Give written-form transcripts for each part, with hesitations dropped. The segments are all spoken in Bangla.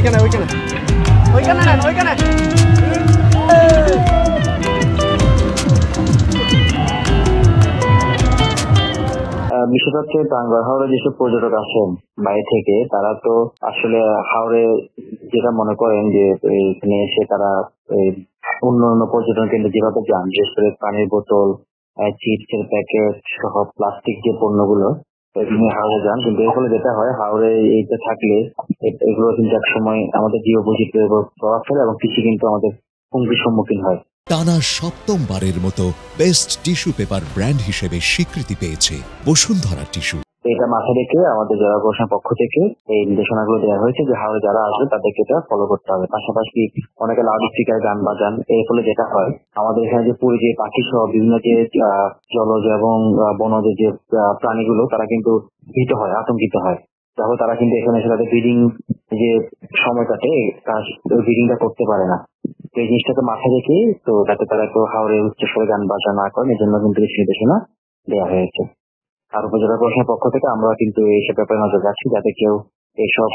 ওইখানে ওইখানে ওইখানে নেন ওইখানে। বিষয়টা হচ্ছে টাঙ্গুয়ার হাওড়ে যেসব পর্যটক আসেন বাইরে থেকে, তারা তো আসলে হাওড়ে যেটা মনে করেন যে এখানে এসে তারা অন্য অন্য পর্যটন কেন্দ্রে যেভাবে যান, বিশেষ করে পানির বোতল, চিপসের প্যাকেট সহ প্লাস্টিক যে পণ্যগুলো এগুলো হাওড়ে যান। কিন্তু এর ফলে যেটা হয়, হাওড়ে এইটা থাকলে এগুলো কিন্তু এক সময় আমাদের জীব বৈচিত্র্যের উপর প্রভাব ফেলে এবং কৃষি কিন্তু আমাদের হুমকির সম্মুখীন হয়। টানা সপ্তমবারের মতো বেস্ট টিস্যু পেপার ব্র্যান্ড হিসেবে স্বীকৃতি পেয়েছে বসুন্ধরা টিস্যু। এটা মাথায় রেখে আমাদের জেলা প্রশাসনের পক্ষ থেকে এই নির্দেশনাগুলো দেওয়া হয়েছে যে হাওড়ে যারা আসবে তাদেরকে এটা ফলো করতে হবে। পাশাপাশি অনেকে লাউড স্পিকারে গান বাজান, এর ফলে যেটা হয় আমাদের এখানে যে পুরী যে পাখি সহ বিভিন্ন যে জলজ এবং বনজ যে প্রাণীগুলো, তারা কিন্তু ভীত হয়, আতঙ্কিত হয়। তাহলে তারা কিন্তু এখানে এসে তাদের ব্রিডিং যে সময়টাতে ব্রিডিংটা করতে পারে না। তো এই জিনিসটাকে মাথায় রেখে তো যাতে তারা একটু হাওড়ে উচ্চস্বরে গান বাজা না করেন, এই জন্য কিন্তু এই নির্দেশনা দেওয়া হয়েছে। আর উপজেলা প্রশাসনের পক্ষ থেকে আমরা কিন্তু এইসব ব্যাপারে নজর রাখছি যাতে কেউ এইসব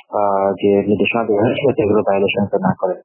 যে নির্দেশনা দেওয়া হয়েছে সেগুলো ভায়োলেশন না করে।